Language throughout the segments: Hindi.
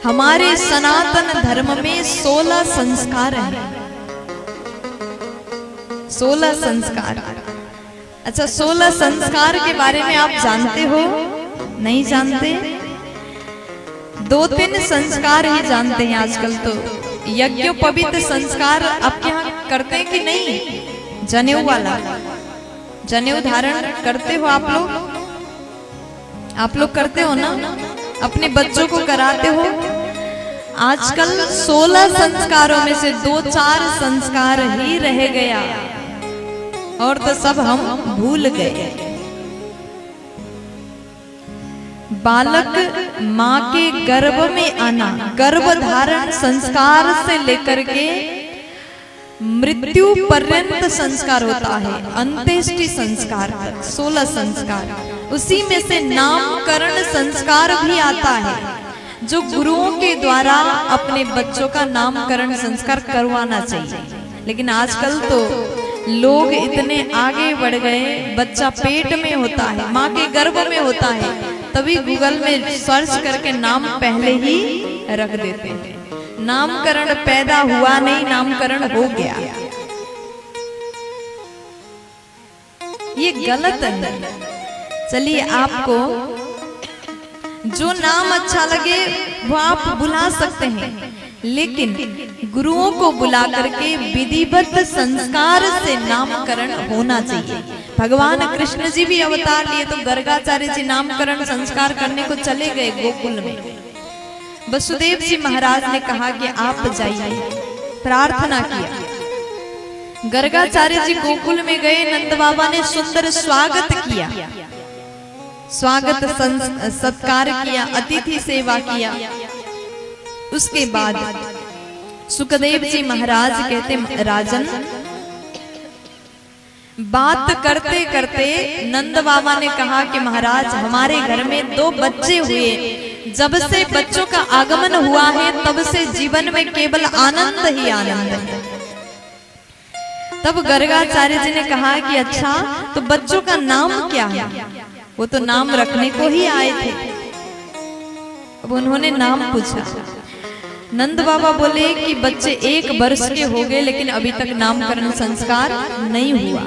हमारे सनातन धर्म में 16 संस्कार हैं। 16 संस्कार। अच्छा, 16 संस्कार के बारे में आप जानते हो? नहीं जानते? 2-3 संस्कार ही जानते हैं आजकल तो। यज्ञोपवीत संस्कार आपके यहाँ करते हैं कि नहीं? जनेऊ वाला, जनेऊ धारण करते हो आप लोग? आप लोग करते हो ना? अपने बच्चों को कराते हो? आजकल 16 संस्कारों में से 2-4 संस्कार ही रह गया और तो सब हम भूल गए। बालक माँ के गर्भ में आना, गर्भधारण संस्कार से लेकर के मृत्यु पर्यंत संस्कार होता है, अंत्येष्टि संस्कार तक 16 संस्कार। उसी में से नामकरण संस्कार भी आता है, जो गुरुओं के द्वारा अपने बच्चों का नामकरण संस्कार करवाना चाहिए। लेकिन आजकल तो लोग इतने आगे बढ़ गए, बच्चा पेट में होता है, माँ के गर्भ में होता है, तभी गूगल में सर्च करके नाम पहले ही रख देते हैं। नामकरण पैदा हुआ नहीं, नामकरण हो गया। ये गलत है। चलिए, आपको जो नाम अच्छा लगे वो आप बुला सकते हैं, लेकिन गुरुओं को बुला करके विधिवत संस्कार से नामकरण होना चाहिए। भगवान कृष्ण जी भी अवतार लिए तो गर्गाचार्य जी नामकरण संस्कार करने को चले गए गोकुल में। वसुदेव जी महाराज ने कहा कि आप जाइए, प्रार्थना किया। गर्गाचार्य जी गोकुल में गए, नंद बाबा ने सुंदर स्वागत किया, स्वागत सत्कार किया, अतिथि सेवा किया। उसके बाद सुखदेव जी महाराज कहते, राजन, बात करते करते नंद बाबा ने कहा कि महाराज, हमारे घर में 2 बच्चे हुए, जब से बच्चों का आगमन हुआ है तब से जीवन में केवल आनंद ही आनंद है। तब गर्गाचार्य जी ने कहा कि अच्छा, तो बच्चों का नाम क्या है? वो तो नाम रखने को ही आए थे। अब उन्होंने नाम पूछा। नंद बाबा बोले कि बच्चे 1 वर्ष के हो गए, लेकिन अभी तक नामकरण संस्कार नहीं हुआ।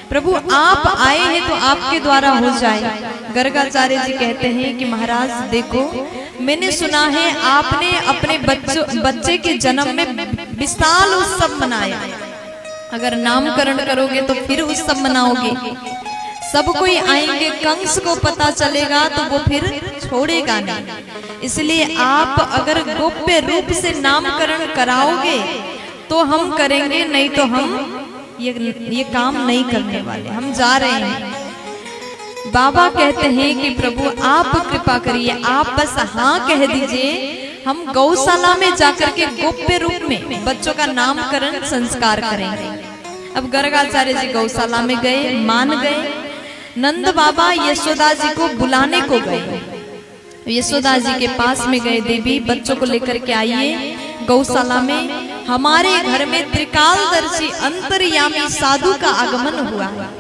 प्रभु, आप आए हैं तो आपके द्वारा हो जाए। गर्गाचार्य जी कहते हैं कि महाराज देखो, मैंने सुना है आपने अपने बच्चे के जन्म में विशाल उत्सव मनाया। अगर नामकरण करोगे तो फिर उत्सव मनाओगे, सब कोई आएंगे, कंस को पता चलेगा तो वो फिर छोड़ेगा नहीं। इसलिए आप अगर गोप्य रूप से नामकरण कराओगे तो हम करेंगे, नहीं तो हम ये काम नहीं करने वाले, हम जा रहे हैं। बाबा कहते हैं कि प्रभु आप कृपा करिए, आप बस हाँ कह दीजिए, हम गौशाला में जाकर के गोप्य रूप में बच्चों का नामकरण संस्कार करेंगे। अब गर्गाचार्य जी गौशाला में गए, मान गए। नंद बाबा यशोदा जी को बुलाने को गए। यशोदा जी के पास में गए, देवी बच्चों को लेकर के आइए गौशाला में, हमारे घर में त्रिकालदर्शी अंतर्यामी साधु का आगमन हुआ है।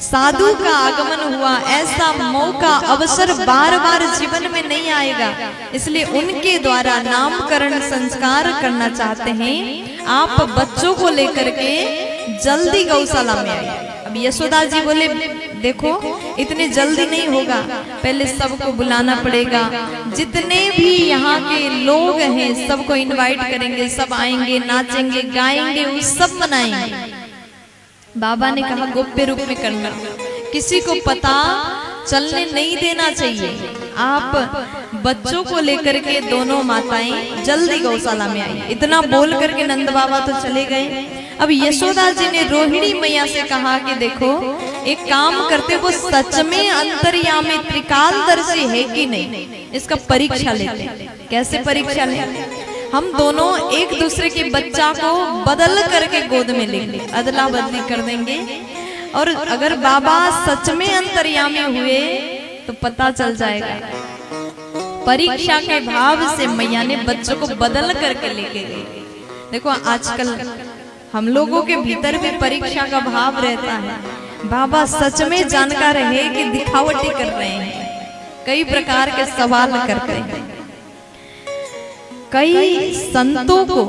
साधु का आगमन हुआ, ऐसा मौका अवसर बार बार जीवन में नहीं आएगा, इसलिए उनके द्वारा नामकरण संस्कार करना चाहते हैं। आप बच्चों को लेकर के जल्दी गौशाला में आइए। अब यशोदा जी बोले, देखो इतने जल्दी नहीं होगा, पहले सबको बुलाना पड़ेगा, जितने भी यहाँ के लोग हैं सबको इनवाइट करेंगे, सब आएंगे, नाचेंगे, गाएंगे, उत्सव मनाएंगे। बाबा ने कहा गोप्य रूप में करना, किसी को पता चलने नहीं देना चाहिए। आप बच्चों को लेकर के दोनों माताएं जल्दी गौशाला में आई। इतना बोल करके नंद बाबा तो चले गए। अब यशोदा जी ने रोहिणी मैया से कहा कि देखो एक काम करते, वो सच में अंतर्यामी त्रिकालदर्शी है कि नहीं, इसका परीक्षा लेते। कैसे परीक्षा लेते? हम दोनों एक दूसरे के बच्चा को बदल करके गोद में लेंगे, अदला बदली कर देंगे, और अगर बाबा सच में अंतर्यामी हुए तो पता चल जाएगा। परीक्षा के भाव से मैया ने बच्चों को बदल करके लेके गई। देखो आजकल हम लोगों के भीतर भी परीक्षा का भाव रहता है। बाबा सच में जानकार है कि दिखावटी कर रहे हैं, कई प्रकार के सवाल करते हैं। कई संतों को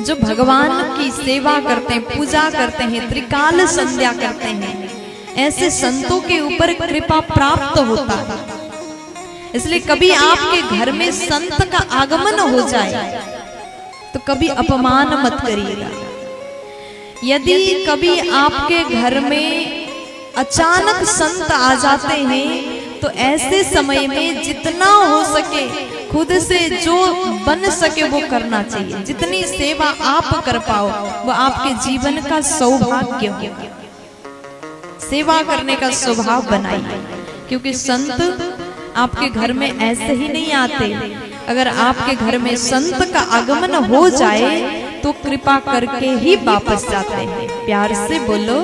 जो भगवान की सेवा करते हैं, पूजा करते हैं, त्रिकाल संध्या करते हैं, ऐसे संतों के ऊपर कृपा प्राप्त होता है। इसलिए कभी आपके घर में संत का आगमन हो जाए तो कभी अपमान मत करिएगा। यदि कभी आपके घर में अचानक संत आ जाते हैं तो ऐसे समय में जितना हो सके खुद से जो बन सके वो करना चाहिए। जितनी सेवा आप कर पाओ वो आपके जीवन का सौभाग्य हो। सेवा करने का स्वभाव बनाइए, क्योंकि संत आपके घर में ऐसे ही नहीं आते। अगर आपके घर में संत का आगमन हो जाए तो कृपा करके ही वापस जाते हैं। प्यार से बोलो